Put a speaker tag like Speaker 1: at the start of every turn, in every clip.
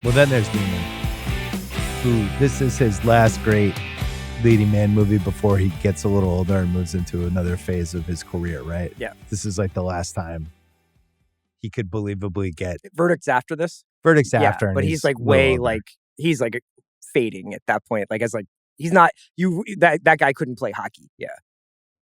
Speaker 1: Well, then there's Newman, who this is his last great leading man movie before he gets a little older and moves into another phase of his career, right?
Speaker 2: Yeah.
Speaker 1: This is like the last time he could believably get
Speaker 2: Verdict's after this.
Speaker 1: Verdict's after.
Speaker 2: Yeah, but he's like
Speaker 1: way
Speaker 2: he's like fading at that point. Like, as like, he's not, that guy couldn't play hockey. Yeah.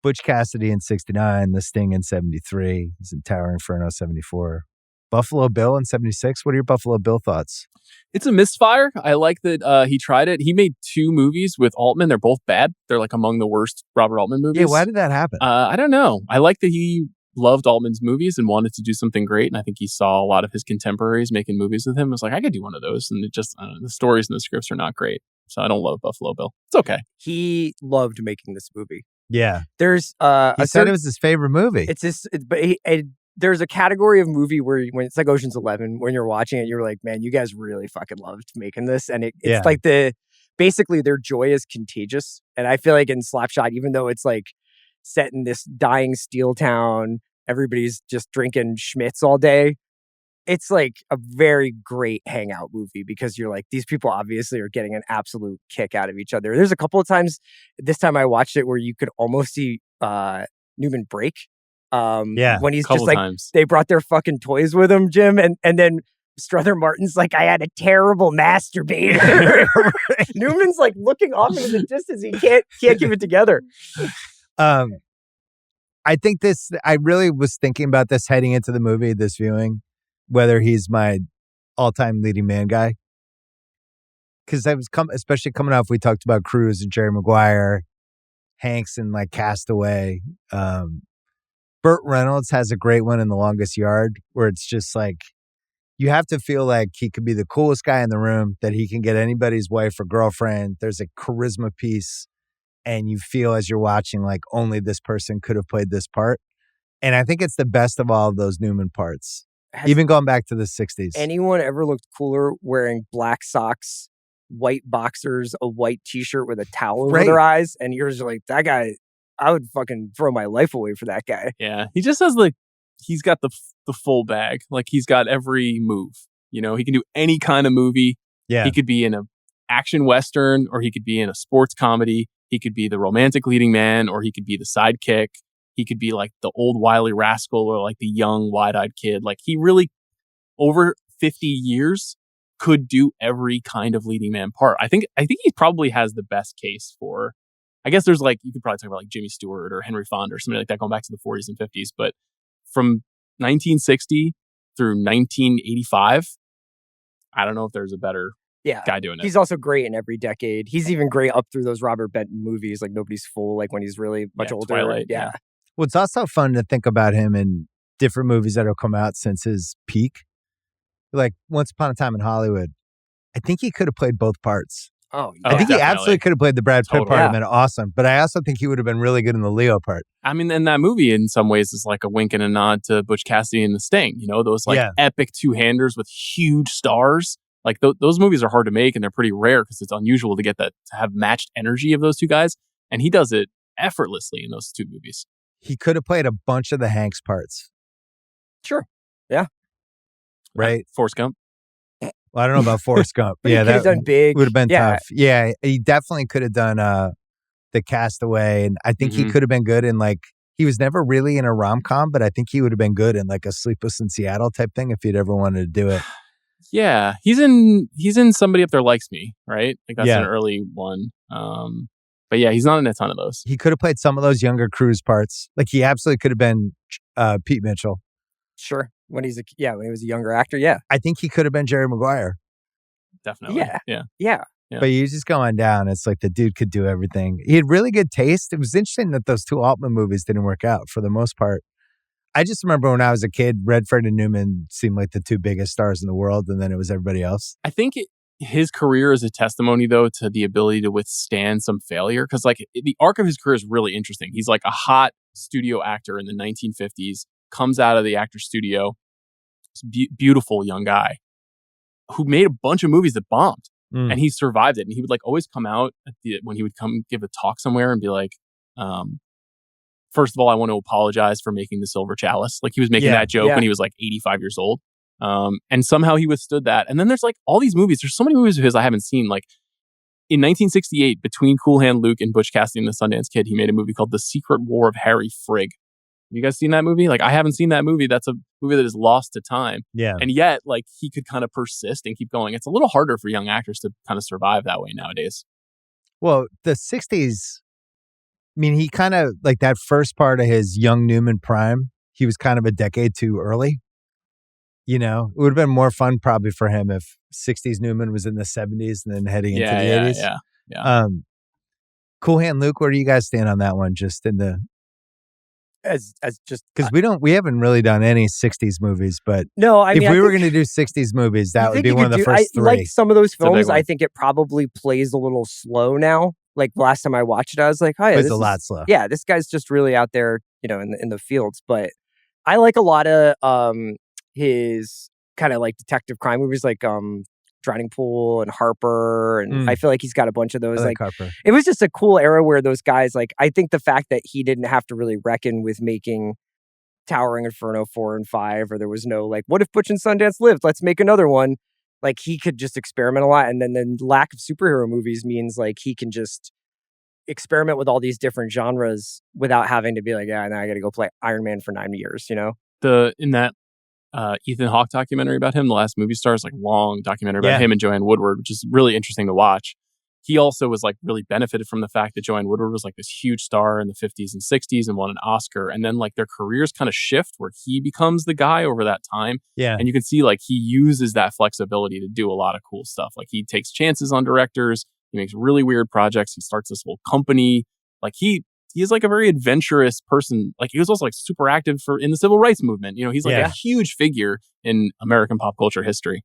Speaker 1: Butch Cassidy in 69, The Sting in 73, he's in Tower Inferno 74. Buffalo Bill in 76. What are your Buffalo Bill thoughts?
Speaker 3: It's a misfire. I like that he tried it. He made 2 movies with Altman. They're both bad. They're like among the worst Robert Altman movies.
Speaker 1: Yeah, why did that happen?
Speaker 3: I don't know. I like that he loved Altman's movies and wanted to do something great. And I think he saw a lot of his contemporaries making movies with him. I was like, I could do one of those. And it just, the stories and the scripts are not great. So I don't love Buffalo Bill. It's okay.
Speaker 2: He loved making this movie.
Speaker 1: Yeah.
Speaker 2: There's
Speaker 1: he said it was his favorite movie.
Speaker 2: It's this, but there's a category of movie where when it's like Ocean's 11, when you're watching it, you're like, man, you guys really fucking loved making this. And it's like basically their joy is contagious. And I feel like in Slapshot, even though it's like set in this dying steel town, everybody's just drinking Schmitz all day. It's like a very great hangout movie because you're like, these people obviously are getting an absolute kick out of each other. There's a couple of times, this time I watched it, where you could almost see Newman break. When he's just like, they brought their fucking toys with him, Jim, and then Strother Martin's like, I had a terrible masturbator. Newman's like looking off into the distance. He can't keep it together.
Speaker 1: I think I really was thinking about this heading into the movie, this viewing, whether he's my all-time leading man guy. Because I was especially coming off, we talked about Cruise and Jerry Maguire, Hanks and like Castaway. Burt Reynolds has a great one in The Longest Yard, where it's just like, you have to feel like he could be the coolest guy in the room, that he can get anybody's wife or girlfriend. There's a charisma piece, and you feel as you're watching like only this person could have played this part. And I think it's the best of all of those Newman parts, even going back to the 60s.
Speaker 2: Anyone ever looked cooler wearing black socks, white boxers, a white t-shirt with a towel over their eyes? And you're just like, that guy, I would fucking throw my life away for that guy.
Speaker 3: Yeah. He just has like, he's got the full bag. Like, he's got every move. You know, he can do any kind of movie.
Speaker 1: Yeah.
Speaker 3: He could be in a action Western, or he could be in a sports comedy. He could be the romantic leading man, or he could be the sidekick. He could be like the old wily rascal, or like the young wide-eyed kid. Like, he really, over 50 years, could do every kind of leading man part. I think he probably has the best case for, I guess there's like, you could probably talk about like Jimmy Stewart or Henry Fonda or somebody like that going back to the 40s and 50s. But from 1960 through 1985, I don't know if there's a better guy doing it.
Speaker 2: He's also great in every decade. He's even great up through those Robert Benton movies, like Nobody's Fool, like when he's really much older.
Speaker 3: Twilight,
Speaker 2: yeah.
Speaker 1: Well, it's also fun to think about him in different movies that have come out since his peak. Like Once Upon a Time in Hollywood. I think he could have played both parts.
Speaker 2: I think
Speaker 1: definitely. He absolutely could have played the Brad Pitt part and been awesome. But I also think he would have been really good in the Leo part.
Speaker 3: I mean, and that movie in some ways is like a wink and a nod to Butch Cassidy and the Sting. You know, those like epic two-handers with huge stars. Like those movies are hard to make, and they're pretty rare because it's unusual to get that, to have matched energy of those two guys. And he does it effortlessly in those two movies.
Speaker 1: He could have played a bunch of the Hanks parts.
Speaker 2: Sure. Yeah.
Speaker 1: Right?
Speaker 3: Forrest Gump.
Speaker 1: Well, I don't know about Forrest Gump.
Speaker 2: Yeah, that done big.
Speaker 1: Would have been tough. Yeah, he definitely could have done the Castaway, and I think he could have been good in like, he was never really in a rom-com, but I think he would have been good in like a Sleepless in Seattle type thing if he'd ever wanted to do it.
Speaker 3: Yeah, he's in Somebody Up There Likes Me, right? Like that's an early one. But yeah, he's not in a ton of those.
Speaker 1: He could have played some of those younger Cruise parts. Like he absolutely could have been Pete Mitchell.
Speaker 2: Sure. When he was a younger actor, yeah.
Speaker 1: I think he could have been Jerry Maguire.
Speaker 3: Definitely.
Speaker 2: Yeah.
Speaker 1: But you're just going down. It's like the dude could do everything. He had really good taste. It was interesting that those two Altman movies didn't work out for the most part. I just remember when I was a kid, Redford and Newman seemed like the two biggest stars in the world, and then it was everybody else.
Speaker 3: I think his career is a testimony, though, to the ability to withstand some failure. Because like the arc of his career is really interesting. He's like a hot studio actor in the 1950s, comes out of the actor studio, beautiful young guy who made a bunch of movies that bombed. And he survived it. And he would like always come out when he would come give a talk somewhere and be like, first of all, I want to apologize for making the silver chalice. Like he was making that joke when he was like 85 years old. And somehow he withstood that. And then there's like all these movies. There's so many movies of his I haven't seen. Like in 1968, between Cool Hand Luke and Butch Cassidy and the Sundance Kid, he made a movie called The Secret War of Harry Frigg. Have you guys seen that movie? Like, I haven't seen that movie. That's a movie that is lost to time.
Speaker 1: Yeah.
Speaker 3: And yet, like, he could kind of persist and keep going. It's a little harder for young actors to kind of survive that way nowadays.
Speaker 1: Well, the 60s, I mean, he kind of, like that first part of his young Newman prime, he was kind of a decade too early. You know, it would have been more fun probably for him if 60s Newman was in the 70s and then heading into the 80s.
Speaker 3: Yeah.
Speaker 1: Cool Hand Luke, where do you guys stand on that one? Just in the...
Speaker 2: As just
Speaker 1: because we haven't really done any 60s movies, but
Speaker 2: no, I mean,
Speaker 1: if we were going to do 60s movies, that would be one of the first three.
Speaker 2: Like some of those films, I think it probably plays a little slow now. Like last time I watched it, I was like, "Oh, yeah,
Speaker 1: it's a lot slow."
Speaker 2: Yeah, this guy's just really out there, you know, in the fields. But I like a lot of his kind of like detective crime movies, like Drowning Pool and Harper, and I feel like he's got a bunch of those. Like
Speaker 1: Harper.
Speaker 2: It was just a cool era where those guys, like, I think the fact that he didn't have to really reckon with making Towering Inferno 4 and 5, or there was no like, what if Butch and Sundance lived? Let's make another one. Like he could just experiment a lot, and then the lack of superhero movies means like he can just experiment with all these different genres without having to be like, yeah, now I got to go play Iron Man for 9 years. You know,
Speaker 3: in that Ethan Hawke documentary about him, The Last Movie Star, is like long documentary about him and Joanne Woodward, which is really interesting to watch. He also was like really benefited from the fact that Joanne Woodward was like this huge star in the 50s and 60s and won an Oscar. And then like their careers kind of shift where he becomes the guy over that time.
Speaker 1: Yeah.
Speaker 3: And you can see like he uses that flexibility to do a lot of cool stuff. Like he takes chances on directors. He makes really weird projects. He starts this whole company. Like he is like a very adventurous person. Like he was also like super active in the civil rights movement. You know, he's like a huge figure in American pop culture history.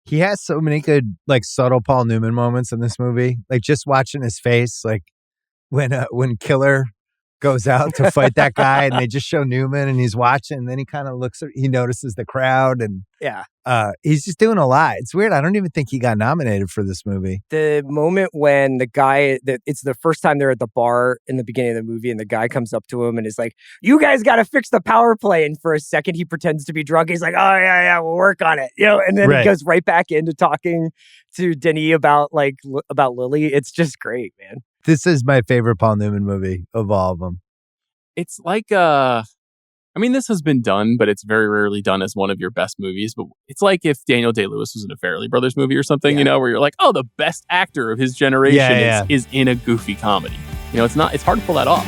Speaker 1: He has so many good, like, subtle Paul Newman moments in this movie. Like, just watching his face, like, when Killer goes out to fight that guy and they just show Newman and he's watching, and then he kind of he notices the crowd, and he's just doing a lot. It's weird. I don't even think he got nominated for this movie.
Speaker 2: The moment when the guy, it's the first time they're at the bar in the beginning of the movie, and the guy comes up to him and is like, "You guys got to fix the power play." And for a second, he pretends to be drunk. He's like, "Oh yeah, we'll work on it," you know. And then he goes right back into talking to Denis about Lily. It's just great, man.
Speaker 1: This is my favorite Paul Newman movie of all of them.
Speaker 3: It's like, I mean, this has been done, but it's very rarely done as one of your best movies. But it's like if Daniel Day-Lewis was in a Farrelly Brothers movie or something, you know, where you're like, oh, the best actor of his generation is in a goofy comedy. You know, it's hard to pull that off.